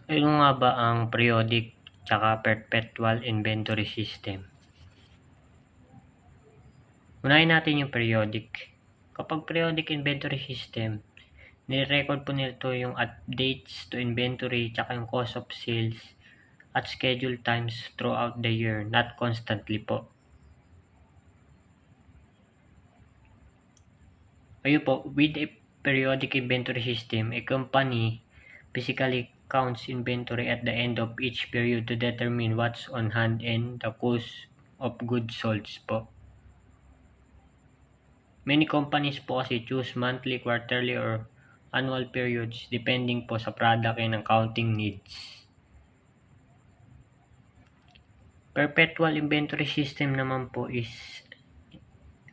Ano nga ba ang periodic tsaka perpetual inventory system? Unahin natin yung periodic. Kapag periodic inventory system, nire-record po nito yung updates to inventory tsaka yung cost of sales at schedule times throughout the year, not constantly po. Ayun po, with a periodic inventory system, a company physically counts inventory at the end of each period to determine what's on hand and the cost of goods sold po. Many companies po kasi choose monthly, quarterly, or annual periods depending po sa product and accounting needs. Perpetual inventory system naman po is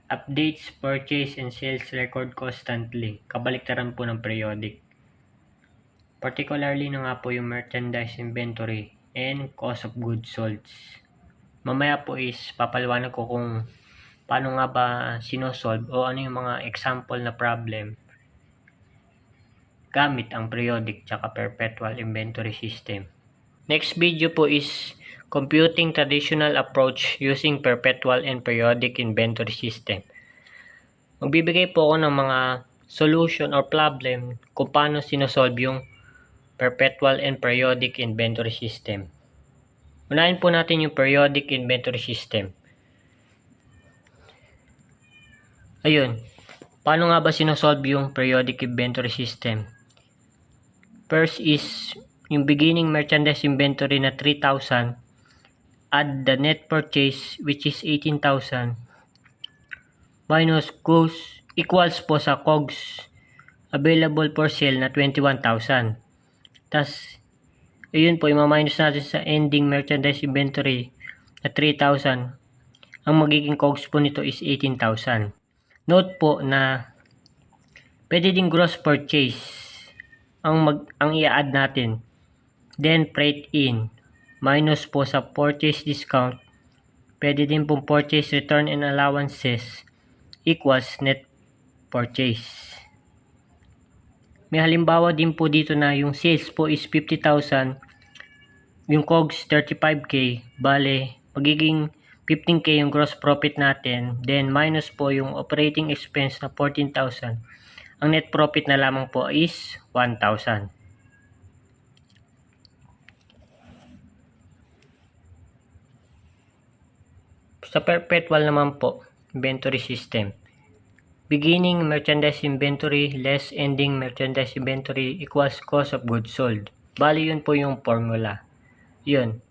updates, purchase, and sales record constantly. Kabaliktaran po ng periodic. Particularly na nga po yung merchandise inventory and cost of goods sold. Mamaya po is papaliwanag ko kung paano nga ba sinosolve o ano yung mga example na problem gamit ang periodic tsaka perpetual inventory system. Next video po is computing traditional approach using perpetual and periodic inventory system. Magbibigay po ako ng mga solution or problem kung paano sinosolve yung perpetual and periodic inventory system. Unahin po natin yung periodic inventory system. Ayun, paano nga ba sinosolve yung periodic inventory system? First is yung beginning merchandise inventory na 3,000, add the net purchase which is 18,000 minus cost equals po sa COGS available for sale na 21,000. Tas ayun po, i-minus natin sa ending merchandise inventory na 3,000. Ang magiging COGS po nito is 18,000. Note po na pwede din gross purchase ang i-add natin. Then freight in minus po sa purchase discount. Pwede din pong purchase return and allowances equals net purchase. May halimbawa din po dito na yung sales po is 50,000, yung COGS 35k, bale magiging 15k yung gross profit natin, then minus po yung operating expense na 14,000. Ang net profit na lamang po is 1,000. Sa perpetual naman po, inventory system. Beginning merchandise inventory less ending merchandise inventory equals cost of goods sold. Bali yun po yung formula. Yun.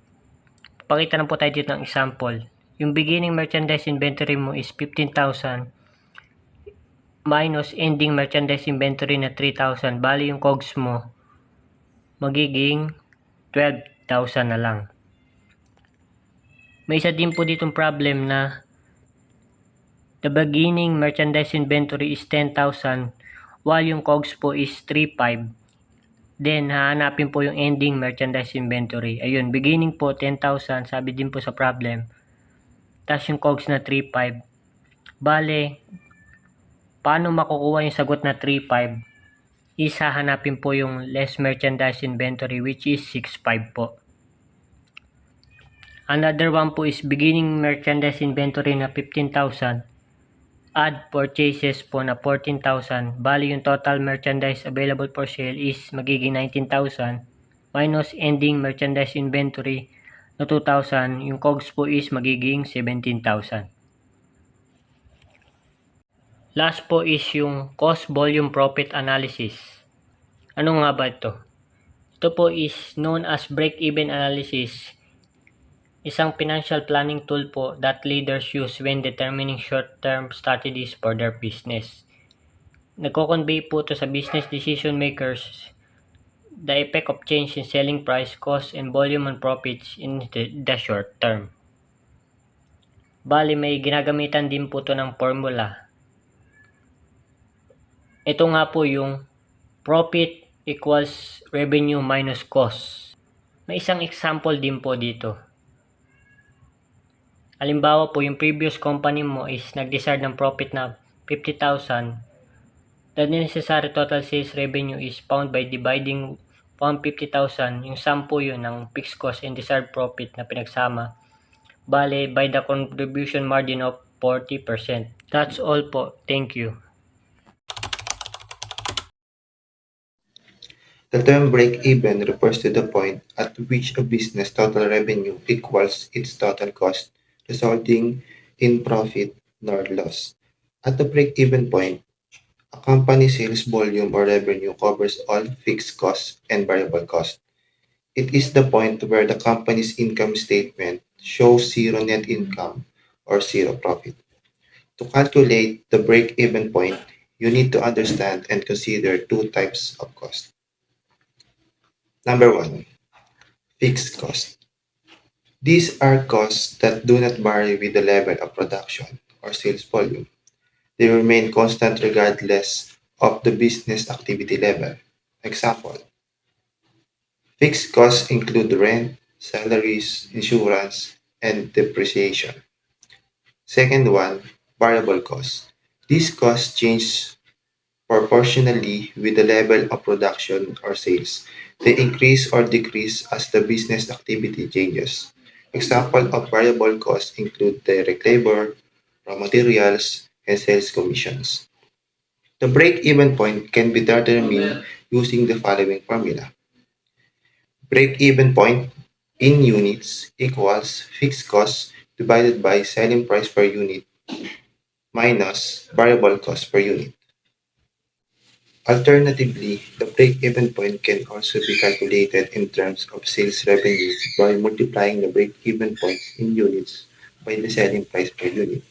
Pakita na po tayo dito ng example. Yung beginning merchandise inventory mo is 15,000 minus ending merchandise inventory na 3,000. Bali yung COGS mo magiging 12,000 na lang. May isa din po ditong problem na the beginning merchandise inventory is 10,000 while yung COGS po is 3,500. Then, hahanapin po yung ending merchandise inventory. Ayun, beginning po 10,000, sabi din po sa problem. Tapos yung COGS na 3,500. Bale, paano makukuha yung sagot na 3,500? Is hahanapin po yung less merchandise inventory which is 6,500 po. Another one po is beginning merchandise inventory na 15,000. Add purchases po na 14,000. Bali yung total merchandise available for sale is magiging 19,000 minus ending merchandise inventory na 2,000. Yung COGS po is magiging 17,000. Last po is yung cost volume profit analysis. Ano nga ba ito? Ito po is known as break-even analysis. Isang financial planning tool po that leaders use when determining short-term strategies for their business. Nagko-convey po ito sa business decision makers the effect of change in selling price, cost, and volume on profits in the short term. Bali, may ginagamitan din po ito ng formula. Ito nga po yung profit equals revenue minus cost. May isang example din po dito. Halimbawa po, yung previous company mo is nag-decide ng profit na 50,000. The necessary total sales revenue is found by dividing 150,000, yung 10 yun ng fixed cost and desired profit na pinagsama. Bale, by the contribution margin of 40%. That's all po. Thank you. The term break-even refers to the point at which a business total revenue equals its total cost, resulting in profit nor loss. At the break-even point, a company's sales volume or revenue covers all fixed costs and variable costs. It is the point where the company's income statement shows zero net income or zero profit. To calculate the break-even point, you need to understand and consider two types of cost. Number one, fixed cost. These are costs that do not vary with the level of production or sales volume. They remain constant regardless of the business activity level. Example, fixed costs include rent, salaries, insurance, and depreciation. Second one, variable costs. These costs change proportionally with the level of production or sales. They increase or decrease as the business activity changes. Example of variable costs include direct labor, raw materials, and sales commissions. The break-even point can be determined using the following formula. Break-even point in units equals fixed cost divided by selling price per unit minus variable cost per unit. Alternatively, the break-even point can also be calculated in terms of sales revenue by multiplying the break-even point in units by the selling price per unit.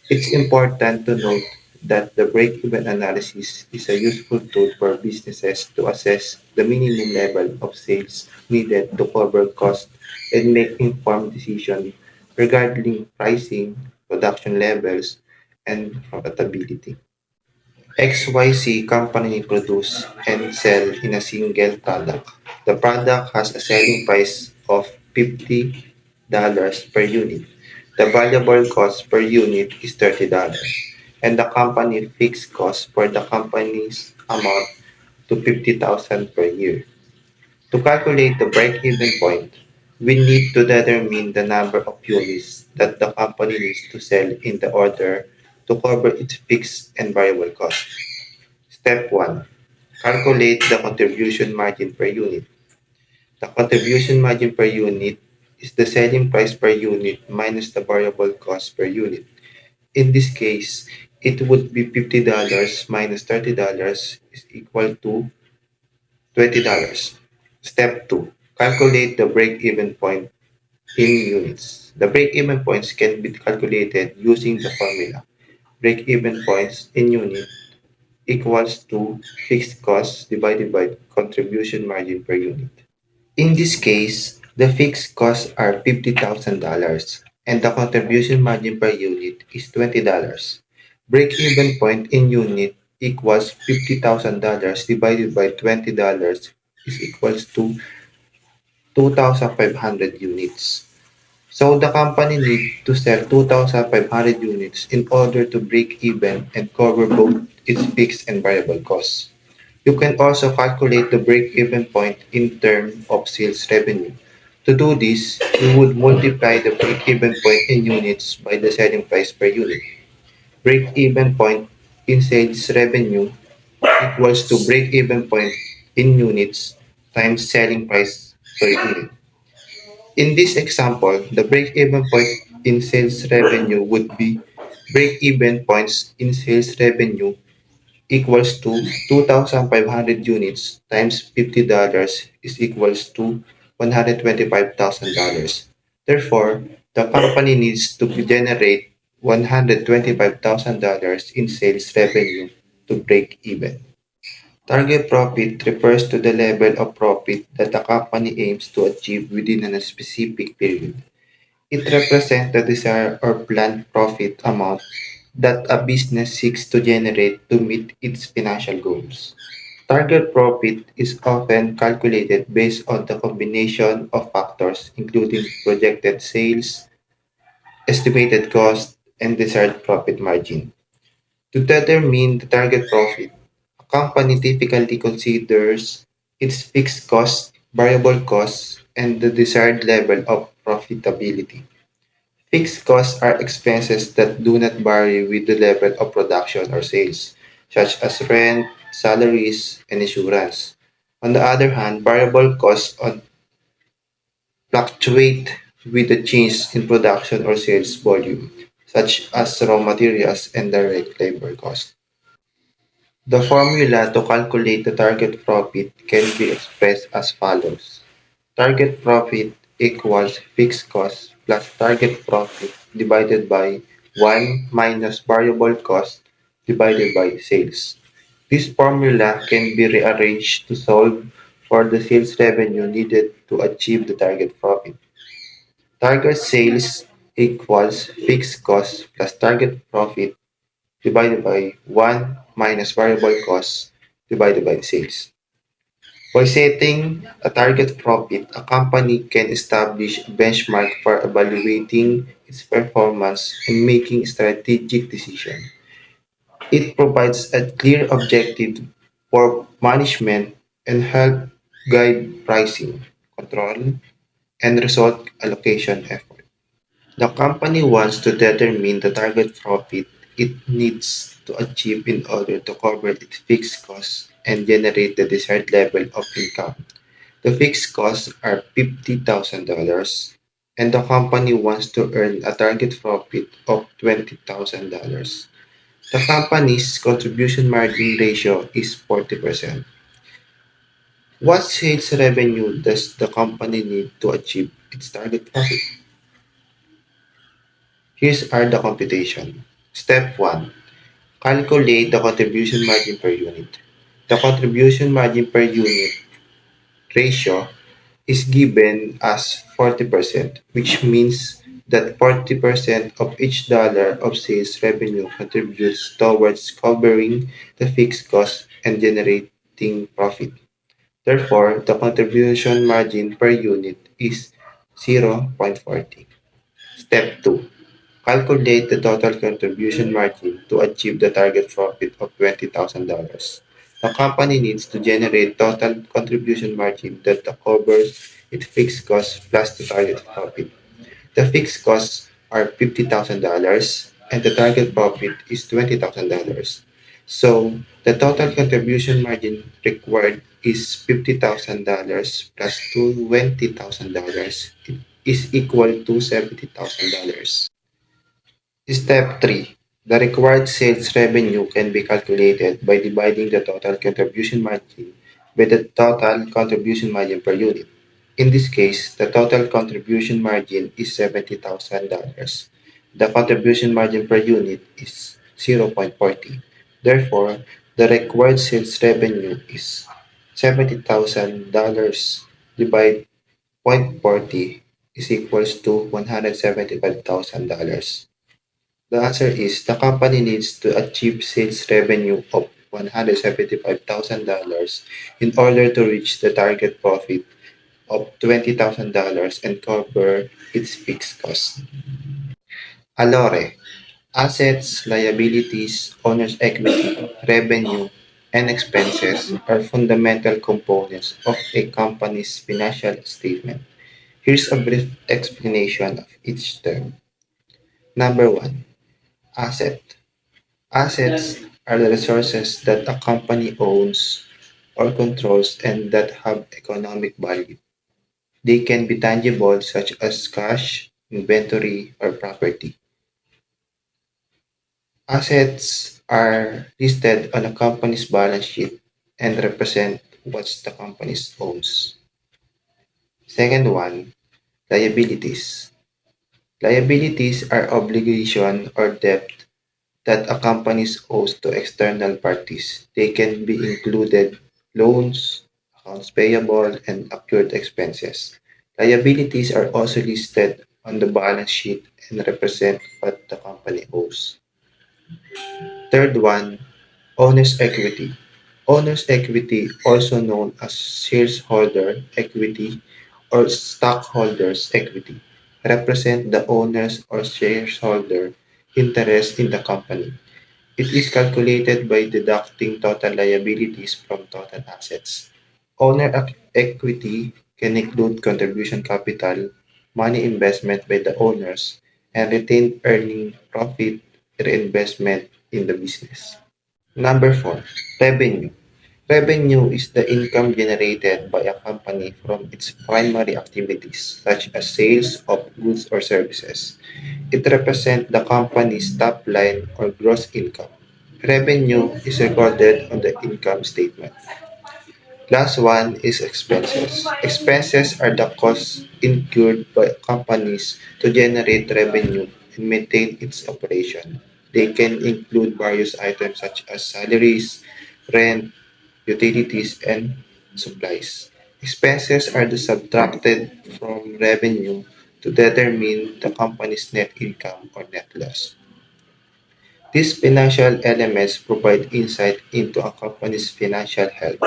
It's important to note that the break-even analysis is a useful tool for businesses to assess the minimum level of sales needed to cover costs and make informed decisions regarding pricing, production levels, and profitability. XYZ company produce and sell in a single product. The product has a selling price of $50 per unit. The variable cost per unit is $30, and the company fixed cost for the company's amount to 50,000 per year. To calculate the break-even point, we need to determine the number of units that the company needs to sell in the order to cover its fixed and variable costs. Step 1. Calculate the contribution margin per unit. The contribution margin per unit is the selling price per unit minus the variable cost per unit. In this case, it would be $50 minus $30 is equal to $20. Step 2. Calculate the break-even point in units. The break-even points can be calculated using the formula. Break-even points in unit equals to fixed costs divided by contribution margin per unit. In this case, the fixed costs are $50,000 and the contribution margin per unit is $20. Break-even point in unit equals $50,000 divided by $20 is equals to 2,500 units. So the company needs to sell 2,500 units in order to break even and cover both its fixed and variable costs. You can also calculate the break-even point in terms of sales revenue. To do this, you would multiply the break-even point in units by the selling price per unit. Break-even point in sales revenue equals to break-even point in units times selling price per unit. In this example, the break-even point in sales revenue would be break-even points in sales revenue equals to 2,500 units times $50 is equals to $125,000. Therefore, the company needs to generate $125,000 in sales revenue to break even. Target profit refers to the level of profit that the company aims to achieve within a specific period. It represents the desired or planned profit amount that a business seeks to generate to meet its financial goals. Target profit is often calculated based on the combination of factors including projected sales, estimated cost, and desired profit margin. To determine the target profit, a company typically considers its fixed costs, variable costs, and the desired level of profitability. Fixed costs are expenses that do not vary with the level of production or sales, such as rent, salaries, and insurance. On the other hand, variable costs fluctuate with the change in production or sales volume, such as raw materials and direct labor costs. The formula to calculate the target profit can be expressed as follows. Target profit equals fixed cost plus target profit divided by 1 minus variable cost divided by sales. This formula can be rearranged to solve for the sales revenue needed to achieve the target profit. Target sales equals fixed cost plus target profit divided by 1 minus variable cost divided by sales. By setting a target profit, a company can establish a benchmark for evaluating its performance and making strategic decisions. It provides a clear objective for management and help guide pricing, control, and result allocation effort. The company wants to determine the target profit it needs to achieve in order to cover its fixed costs and generate the desired level of income. The fixed costs are $50,000 and the company wants to earn a target profit of $20,000. The company's contribution margin ratio is 40%. What sales revenue does the company need to achieve its target profit? Here are the computation. Step 1. Calculate the contribution margin per unit. The contribution margin per unit ratio is given as 40%, which means that 40% of each dollar of sales revenue contributes towards covering the fixed costs and generating profit. Therefore, the contribution margin per unit is 0.40. Step 2. Calculate the total contribution margin to achieve the target profit of $20,000. The company needs to generate total contribution margin that covers its fixed costs plus the target profit. The fixed costs are $50,000 and the target profit is $20,000. So the total contribution margin required is $50,000 plus $20,000 is equal to $70,000. Step 3. The required sales revenue can be calculated by dividing the total contribution margin by the total contribution margin per unit. In this case, the total contribution margin is $70,000. The contribution margin per unit is 0.40. Therefore, the required sales revenue is $70,000 divided 0.40 is equals to $175,000. The answer is the company needs to achieve sales revenue of $175,000 in order to reach the target profit of $20,000 and cover its fixed costs. Alore, assets, liabilities, owner's equity, revenue, and expenses are fundamental components of a company's financial statement. Here's a brief explanation of each term. Number one, asset. Assets are the resources that a company owns or controls and that have economic value. They can be tangible, such as cash, inventory, or property. Assets are listed on a company's balance sheet and represent what the company owns. Second one, liabilities. Liabilities are obligation or debt that a company owes to external parties. They can be included loans, accounts payable, and accrued expenses. Liabilities are also listed on the balance sheet and represent what the company owes. Third one, owner's equity. Owner's equity, also known as shareholder equity or stockholders' equity, represent the owner's or shareholder interest in the company. It is calculated by deducting total liabilities from total assets. Equity can include contribution capital, money investment by the owners, and retained earning profit reinvestment in the business. Number four, revenue. Revenue is the income generated by a company from its primary activities, such as sales of goods or services. It represents the company's top line or gross income. Revenue is recorded on the income statement. Last one is expenses. Expenses are the costs incurred by companies to generate revenue and maintain its operation. They can include various items such as salaries, rent, utilities, and supplies. Expenses are the subtracted from revenue to determine the company's net income or net loss. These financial elements provide insight into a company's financial health,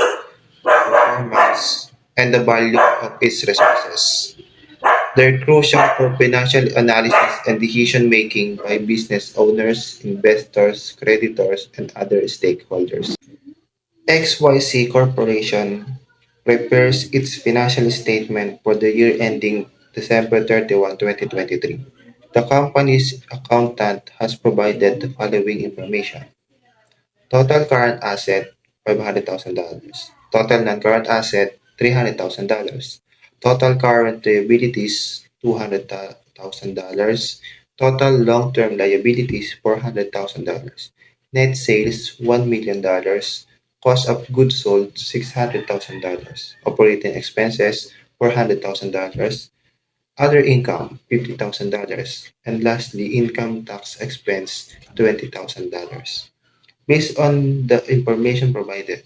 performance, and the value of its resources. They're crucial for financial analysis and decision making by business owners, investors, creditors, and other stakeholders. XYZ Corporation prepares its financial statement for the year ending December 31, 2023. The company's accountant has provided the following information. Total current asset, $500,000. Total non-current asset, $300,000. Total current liabilities, $200,000. Total long-term liabilities, $400,000. Net sales, $1 million. Cost of goods sold, $600,000. Operating expenses, $400,000. Other income, $50,000. And lastly, income tax expense, $20,000. Based on the information provided,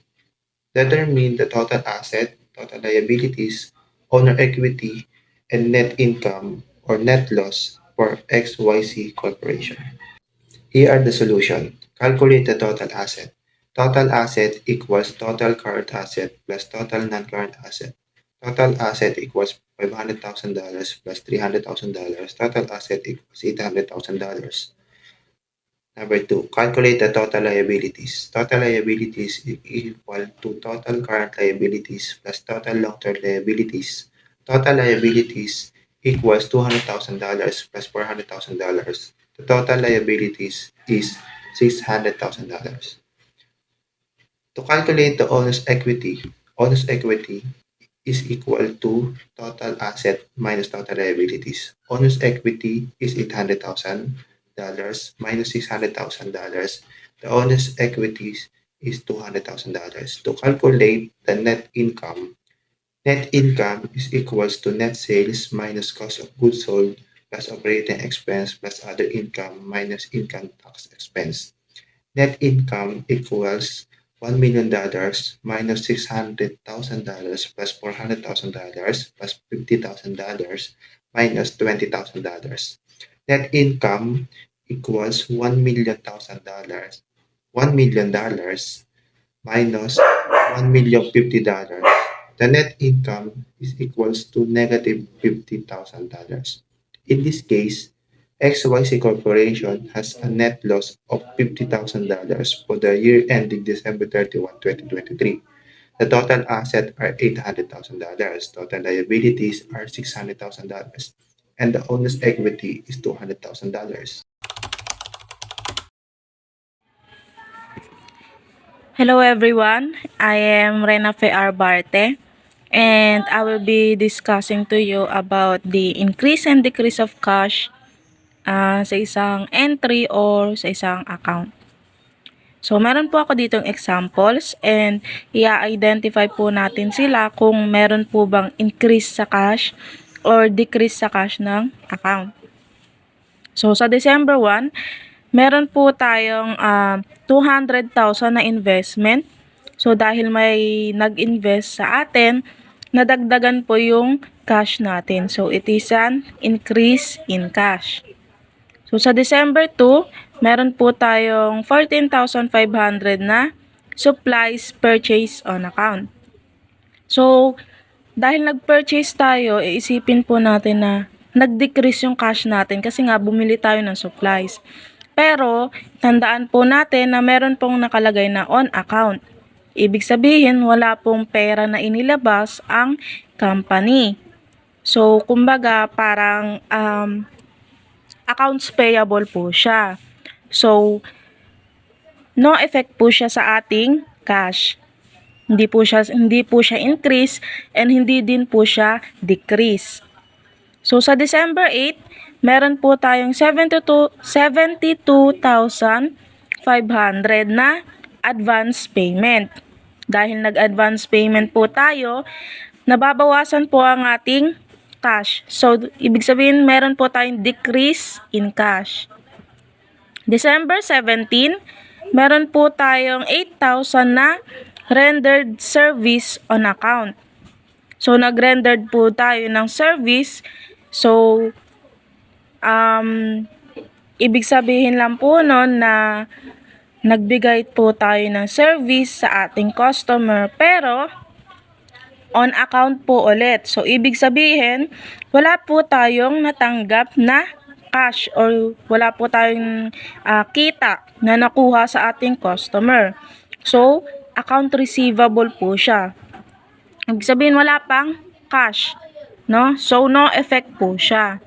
determine the total asset, total liabilities, owner equity, and net income or net loss for XYZ Corporation. Here are the solution. Calculate the total asset. Total asset equals total current asset plus total non-current asset. Total asset equals $500,000 plus $300,000. Total asset equals $800,000. Number two, calculate the total liabilities. Total liabilities is equal to total current liabilities plus total long-term liabilities. Total liabilities equals $200,000 plus $400,000. The total liabilities is $600,000. To calculate the owner's equity is equal to total asset minus total liabilities. Owner's equity is $800,000 minus $600,000. The owner's equity is $200,000. To calculate the net income is equals to net sales minus cost of goods sold plus operating expense plus other income minus income tax expense. Net income equals $1 million minus $600,000 plus $400,000 plus $50,000 minus $20,000. Net income equals $1 million minus $1,050,000. The net income is equals to negative $50,000. In this case, XYZ Corporation has a net loss of $50,000 for the year ending December 31, 2023. The total assets are $800,000, total liabilities are $600,000, and the owner's equity is $200,000. Hello everyone, I am Rena Fe Arbarte and I will be discussing to you about the increase and decrease of cash sa isang entry or sa isang account. So meron po ako ditong examples and i-identify po natin sila kung meron po bang increase sa cash or decrease sa cash ng account. So sa December 1, meron po tayong 200,000 na investment. So dahil may nag-invest sa atin, nadagdagan po yung cash natin. So it is an increase in cash. So sa December 2, meron po tayong 14,500 na supplies purchase on account. So dahil nag-purchase tayo, iisipin po natin na nag-decrease yung cash natin kasi nga bumili tayo ng supplies. Pero, tandaan po natin na meron pong nakalagay na on account. Ibig sabihin, wala pong pera na inilabas ang company. So, kumbaga, parang accounts payable po siya. So, no effect po siya sa ating cash. Hindi po siya increase and hindi din po siya decrease. So, sa December 8, meron po tayong 72,500 na advance payment. Dahil nag-advance payment po tayo, nababawasan po ang ating cash. So, ibig sabihin, meron po tayong decrease in cash. December 17, meron po tayong 8,000 na rendered service on account. So, nag-rendered po tayo ng service. So, ibig sabihin lang po nun na nagbigay po tayo ng service sa ating customer pero on account po ulit. So, ibig sabihin, wala po tayong natanggap na cash or wala po tayong kita na nakuha sa ating customer. So, account receivable po siya. Ibig sabihin, wala pang cash, no? So, no effect po siya.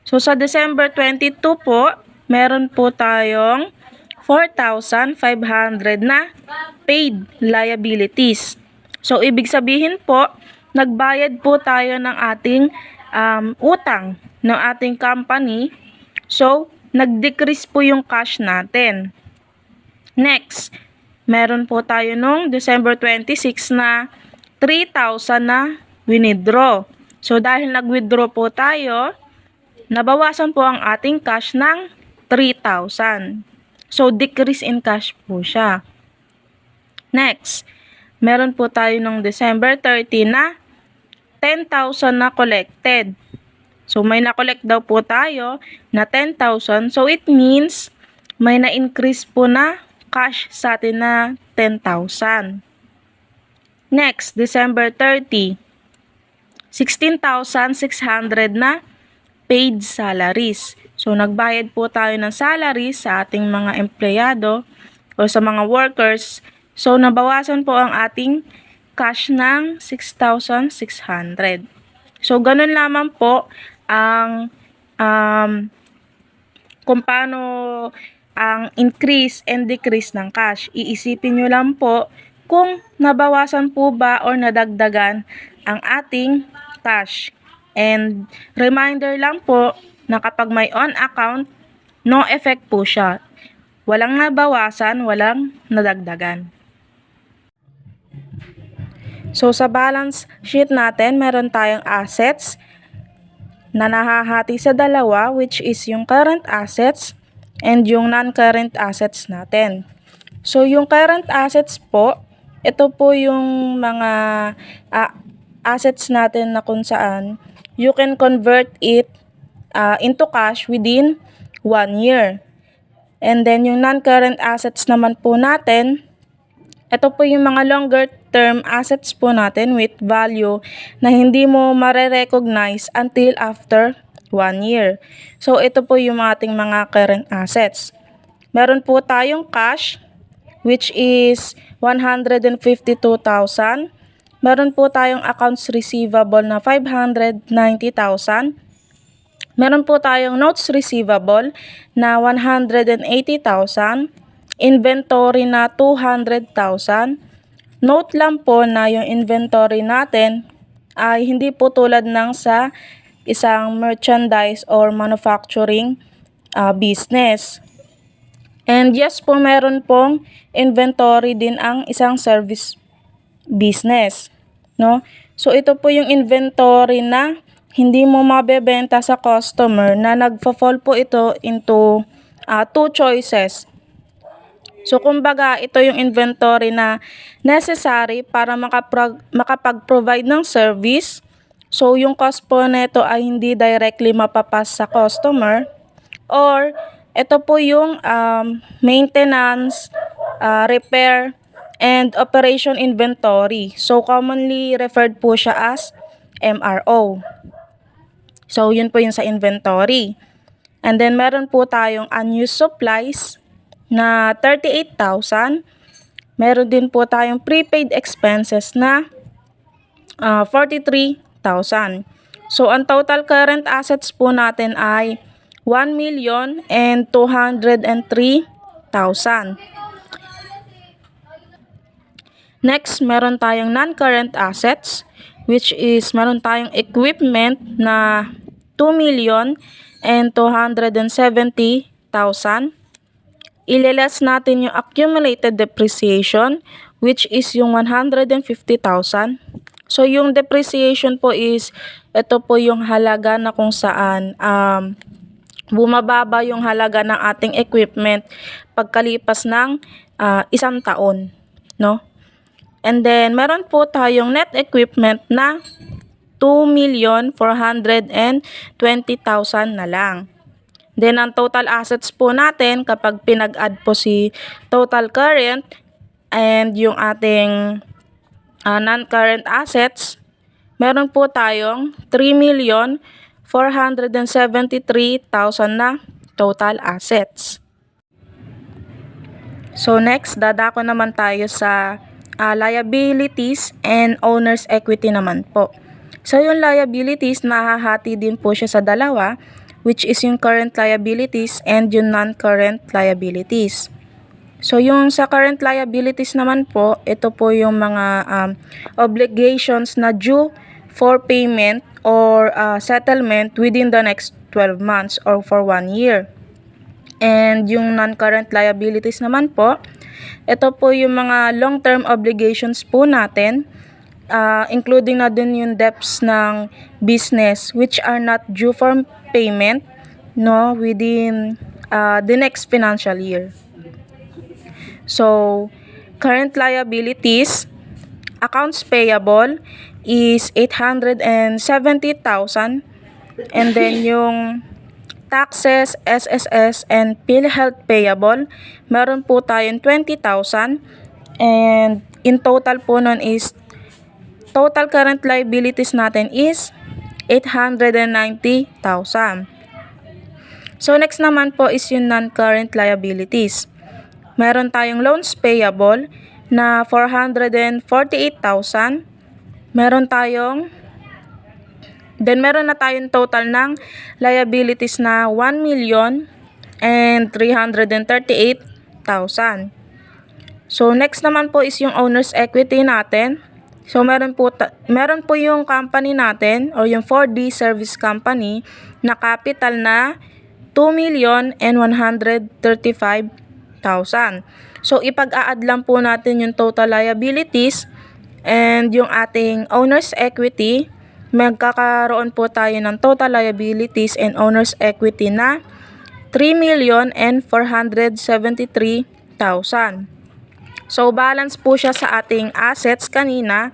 So, sa December 22 po, meron po tayong 4,500 na paid liabilities. So, ibig sabihin po, nagbayad po tayo ng ating utang ng ating company. So, nag-decrease po yung cash natin. Next, meron po tayo nung December 26 na 3,000 na withdraw. So, dahil nag-withdraw po tayo, nabawasan po ang ating cash ng 3,000. So, decrease in cash po siya. Next, meron po tayo nung December 30 na 10,000 na collected. So, may na-collect daw po tayo na 10,000. So, it means may na-increase po na cash sa atin na 10,000. Next, December 30, 16,600 na paid salaries. So, nagbayad po tayo ng salaries sa ating mga empleyado o sa mga workers. So, nabawasan po ang ating cash ng 6,600. So, ganun lamang po ang kung paano ang increase and decrease ng cash. Iisipin nyo lang po kung nabawasan po ba or nadagdagan ang ating cash. And reminder lang po na kapag may on account, no effect po siya. Walang nabawasan, walang nadagdagan. So, sa balance sheet natin, meron tayong assets na nahahati sa dalawa, which is yung current assets and yung non-current assets natin. So, yung current assets po, ito po yung mga assets natin na kung saan you can convert it into cash within 1 year. And then, yung non-current assets naman po natin, ito po yung mga longer term assets po natin with value na hindi mo mare-recognize until after 1 year. So, ito po yung ating mga current assets. Meron po tayong cash, which is 152,000. Meron po tayong accounts receivable na 590,000. Meron po tayong notes receivable na 180,000. Inventory na 200,000. Note lang po na yung inventory natin ay hindi po tulad ng sa isang merchandise or manufacturing business. And yes po, meron pong inventory din ang isang service business, no? So, ito po yung inventory na hindi mo mabebenta sa customer na nagfa-fall po ito into two choices. So, kumbaga, ito yung inventory na necessary para makapag-provide ng service. So, yung cost po nito ay hindi directly mapapas sa customer. Or, ito po yung maintenance, repair, and operation inventory. So, commonly referred po siya as MRO. So, yun po yung sa inventory. And then, meron po tayong unused supplies na 38,000. Meron din po tayong prepaid expenses na 43,000. So, ang total current assets po natin ay 1,203,000. Next, meron tayong non-current assets, which is meron tayong equipment na 2,270,000. Ileless natin yung accumulated depreciation, which is yung 150,000. So, yung depreciation po is, ito po yung halaga na kung saan bumababa yung halaga ng ating equipment pagkalipas ng isang taon, no? And then, meron po tayong net equipment na 2,420,000 na lang. Then, ang total assets po natin, kapag pinag-add po si total current and yung ating non-current assets, meron po tayong 3,473,000 na total assets. So, next, dadako naman tayo sa liabilities and owner's equity naman po. So, yung liabilities, nahahati din po siya sa dalawa, which is yung current liabilities and yung non-current liabilities. So, yung sa current liabilities naman po, ito po yung mga obligations na due for payment or settlement within the next 12 months or for 1 year. And yung non-current liabilities naman po, ito po yung mga long-term obligations po natin, including na din yung debts ng business which are not due for payment, no, within the next financial year. So, current liabilities, accounts payable is 870,000, and then yung taxes, SSS, and PhilHealth payable, meron po tayong 20,000, and in total po nun is, total current liabilities natin is 890,000. So, next naman po is yung non-current liabilities. Meron tayong loans payable na 448,000. Meron na tayong total ng liabilities na 1,338,000. So, next naman po is yung owner's equity natin. So, meron po yung company natin or yung 4D service company na capital na 2,135,000. So, ipag-a-add lang po natin yung total liabilities and yung ating owner's equity. Magkakaroon po tayo ng total liabilities and owner's equity na 3,473,000. So, balance po siya sa ating assets kanina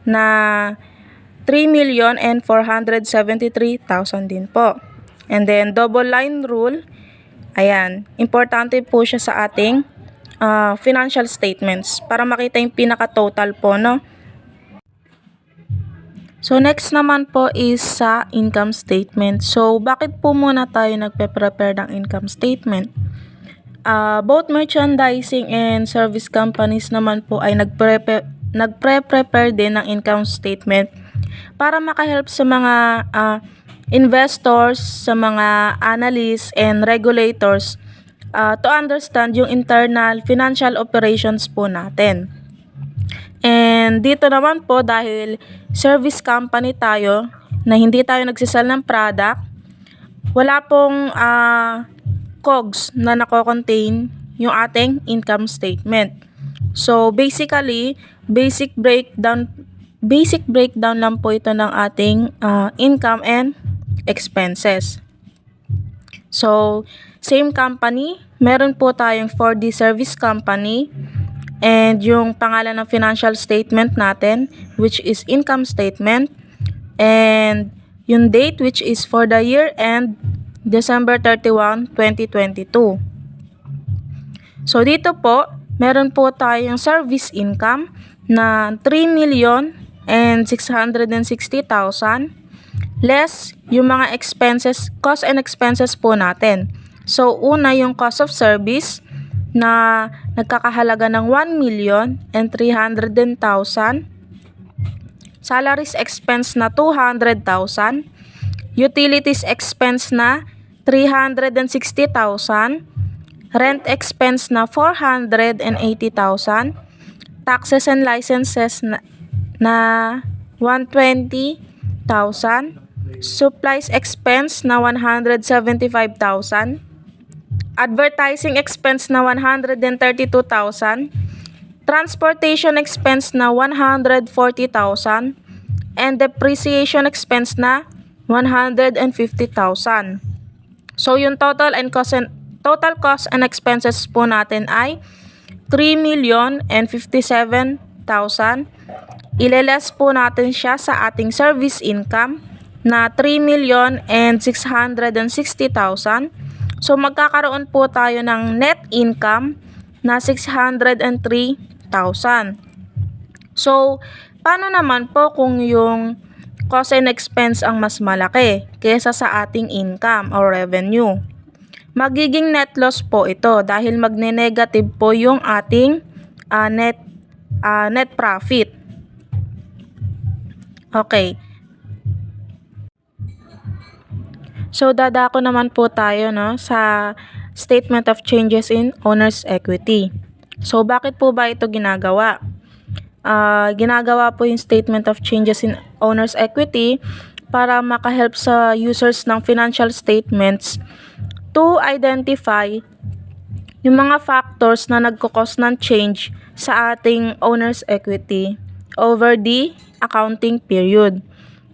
na 3,473,000 din po. And then, double line rule, ayan, importante po siya sa ating financial statements para makita yung pinaka-total po, no? So, next naman po is sa income statement. So, bakit po muna tayo nagpe-prepare ng income statement? Both merchandising and service companies naman po ay nagpre-prepare din ng income statement para makahelp sa mga investors, sa mga analysts and regulators to understand yung internal financial operations po natin. And dito naman po, dahil service company tayo na hindi tayo nagsisell ng product, wala pong COGS na nako-contain yung ating income statement. So basically, basic breakdown lang po ito ng ating income and expenses. So, same company, meron po tayong 4D service company, and yung pangalan ng financial statement natin, which is income statement, and yung date, which is for the year end December 31, 2022. So, dito po, meron po tayong service income na 3,660,000 less yung mga expenses, cost and expenses po natin. So, una yung cost of service na nagkakahalaga ng 1,300,000, salaries expense na 200,000, utilities expense na 360,000, rent expense na 480,000, taxes and licenses na 120,000, supplies expense na 175,000, advertising expense na 132,000, transportation expense na 140,000, and depreciation expense na 150,000. So yung total cost and expenses po natin ay 3,057,000. Ile-less po natin siya sa ating service income na 3,660,000. So magkakaroon po tayo ng net income na 603,000. So paano naman po kung yung cost and expense ang mas malaki kaysa sa ating income or revenue? Magiging net loss po ito dahil magne-negative po yung ating net profit. Okay. So dadako naman po tayo sa statement of changes in owner's equity. So bakit po ba ito ginagawa? Ginagawa po yung statement of changes in owner's equity para makahelp sa users ng financial statements to identify yung mga factors na nagkukos ng change sa ating owner's equity over the accounting period.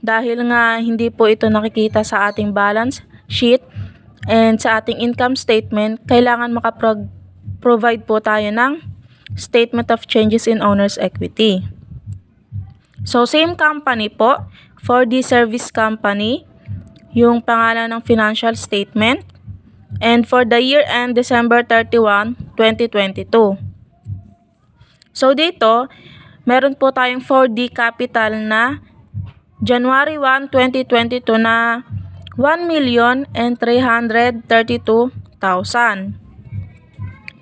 Dahil nga hindi po ito nakikita sa ating balance sheet and sa ating income statement, kailangan makaprovide po tayo ng statement of changes in owner's equity. So same company po for the service company, yung pangalan ng financial statement, and for the year end December 31, 2022. So dito, meron po tayong 4D capital na January 1, 2022 na 1,332,000.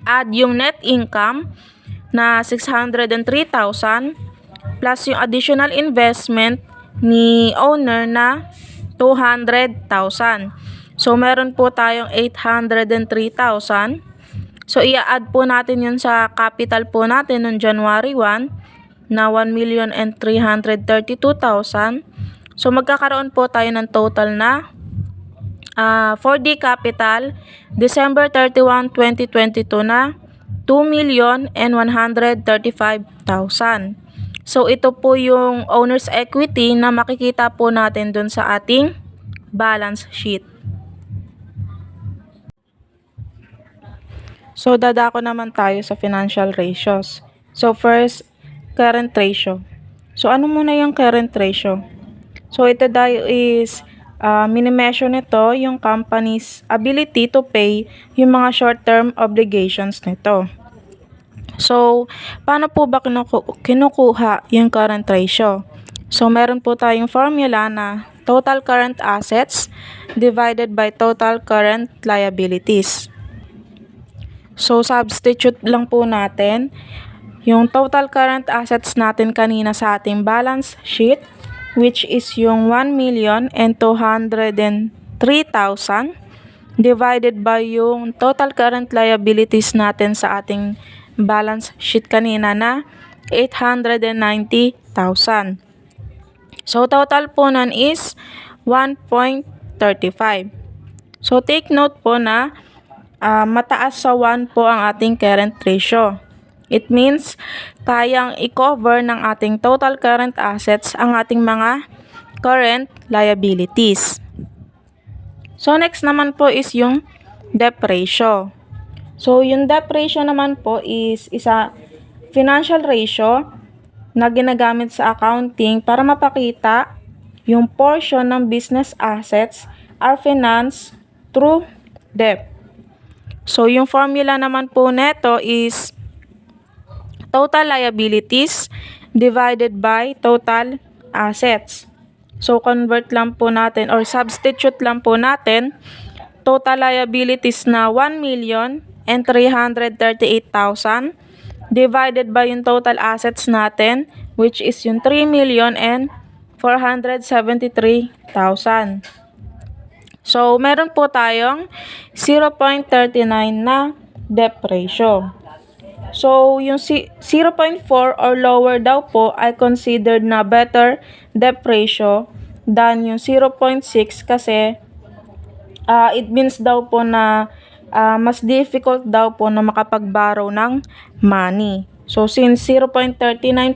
Add yung net income na 603,000 plus yung additional investment ni owner na 200,000. So meron po tayong 803,000. So i-add po natin yun sa capital po natin noong January 1 na 1,332,000. So magkakaroon po tayo ng total na 4D capital December 31, 2022 na 2,135,000. So ito po yung owner's equity na makikita po natin dun sa ating balance sheet. So dadako naman tayo sa financial ratios. So first, current ratio. So ano muna yung current ratio? So ito tayo is mini-measure nito yung company's ability to pay yung mga short-term obligations nito. So paano po ba kinukuha yung current ratio? So meron po tayong formula na total current assets divided by total current liabilities. So substitute lang po natin yung total current assets natin kanina sa ating balance sheet, which is yung 1,203,000 divided by yung total current liabilities natin sa ating balance sheet kanina na 890,000. So total po nun is 1.35. So take note po na mataas sa 1 po ang ating current ratio. It means kayang i-cover ng ating total current assets ang ating mga current liabilities. So next naman po is yung debt ratio. So yung debt ratio naman po is isa financial ratio na ginagamit sa accounting para mapakita yung portion ng business assets are financed through debt. So yung formula naman po neto is total liabilities divided by total assets. So convert lang po natin or substitute lang po natin total liabilities na 1,203,000 and 338,000 divided by yung total assets natin, which is yung 3,473,000. So, meron po tayong 0.39 na debt ratio. So, yung 0.4 or lower daw po ay considered na better debt ratio than yung 0.6 kasi it means daw po na mas difficult daw po na makapag-borrow ng money. So, since 0.39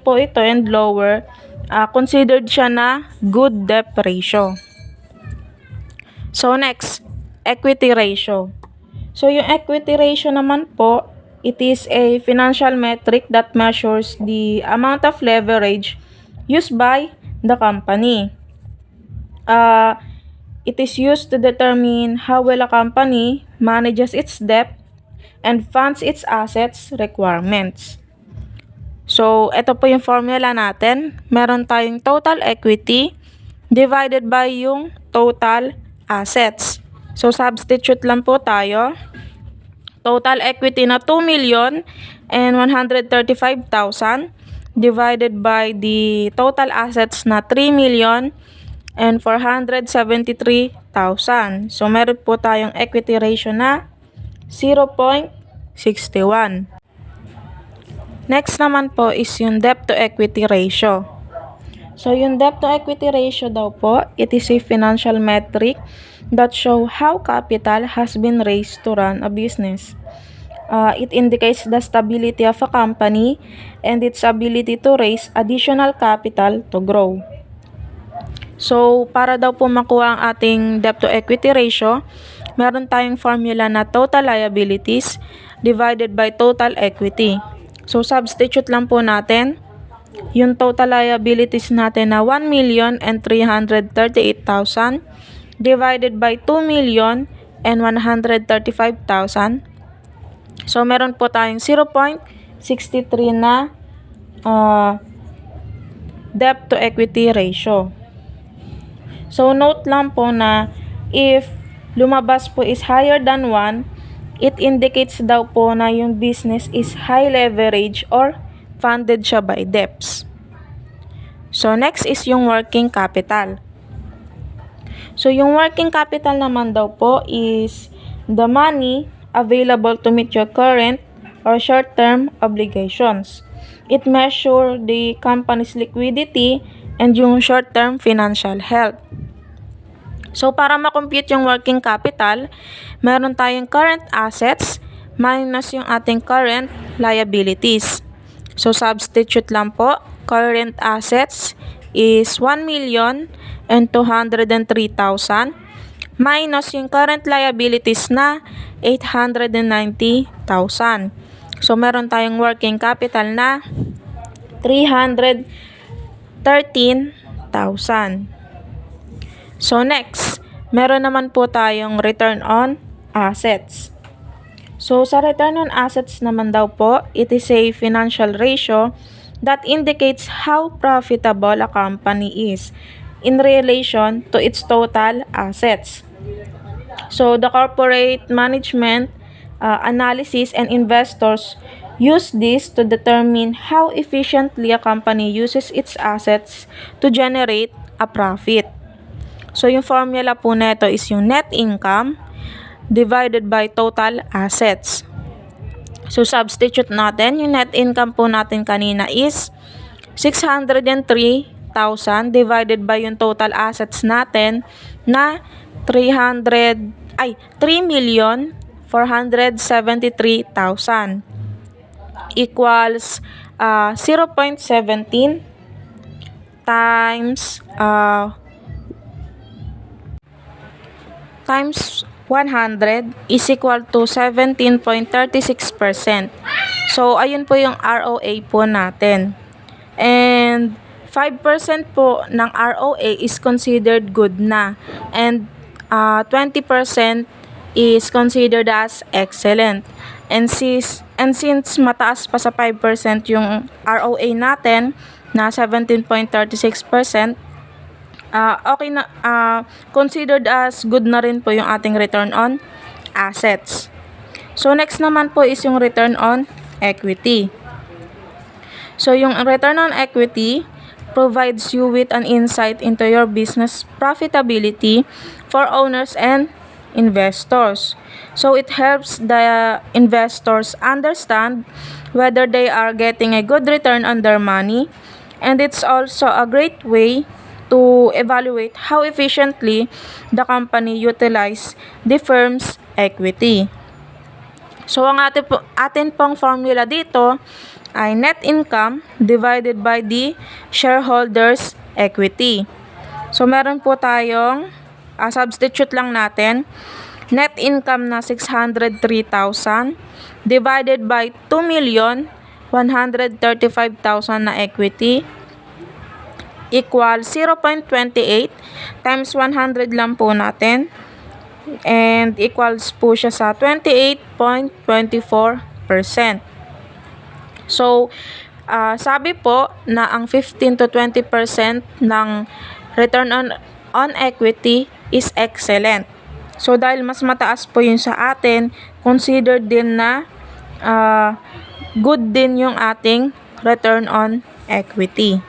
po ito and lower, considered siya na good debt ratio. So, next, equity ratio. So, yung equity ratio naman po, it is a financial metric that measures the amount of leverage used by the company. It is used to determine how well a company manages its debt and funds its assets requirements. So, ito po yung formula natin. Meron tayong total equity divided by yung total assets. So, substitute lang po tayo. Total equity na 2,135,000 divided by the total assets na 3,473,000. So, meron po tayong equity ratio na 0.61. Next naman po is yung debt to equity ratio. So, yung debt to equity ratio daw po, it is a financial metric that show how capital has been raised to run a business. It indicates the stability of a company and its ability to raise additional capital to grow. So, para daw po makuha ang ating debt to equity ratio, meron tayong formula na total liabilities divided by total equity. So, substitute lang po natin yung total liabilities natin na 1,338,000 divided by 2,135,000. So, meron po tayong 0.63 na debt to equity ratio. So, note lang po na if lumabas po is higher than 1, it indicates daw po na yung business is high leverage or funded siya by debts. So, next is yung working capital. So, yung working capital naman daw po is the money available to meet your current or short-term obligations. It measures the company's liquidity and yung short-term financial health. So, para makompute yung working capital, meron tayong current assets minus yung ating current liabilities. So, substitute lang po. Current assets is 1,203,000 minus yung current liabilities na 890,000. So, meron tayong working capital na 313,000. So, next, meron naman po tayong return on assets. So, sa return on assets naman daw po, it is a financial ratio that indicates how profitable a company is in relation to its total assets. So, the corporate management, analysis, and investors use this to determine how efficiently a company uses its assets to generate a profit. So, yung formula po neto is yung net income divided by total assets. So, substitute natin. Yung net income po natin kanina is 603,000 divided by yung total assets natin na 3,473,000 equals 0.17 times 100 is equal to 17.36%. So, ayun po yung ROA po natin. And 5% po ng ROA is considered good na. And 20% is considered as excellent. And since mataas pa sa 5% yung ROA natin na 17.36%, okay na, considered as good na rin po yung ating return on assets. So next naman po is yung return on equity. So yung return on equity provides you with an insight into your business profitability for owners and investors. So it helps the investors understand whether they are getting a good return on their money, and it's also a great way to evaluate how efficiently the company utilize the firm's equity. So ang atin pong formula dito ay net income divided by the shareholders equity. So meron po tayong substitute lang natin net income na 603,000 divided by 2,135,000 na equity equal 0.28 times 100 lang po natin, and equals po siya sa 28.24%. So, sabi po na ang 15 to 20% ng return on equity is excellent. So, dahil mas mataas po yun sa atin, consider din na good din yung ating return on equity.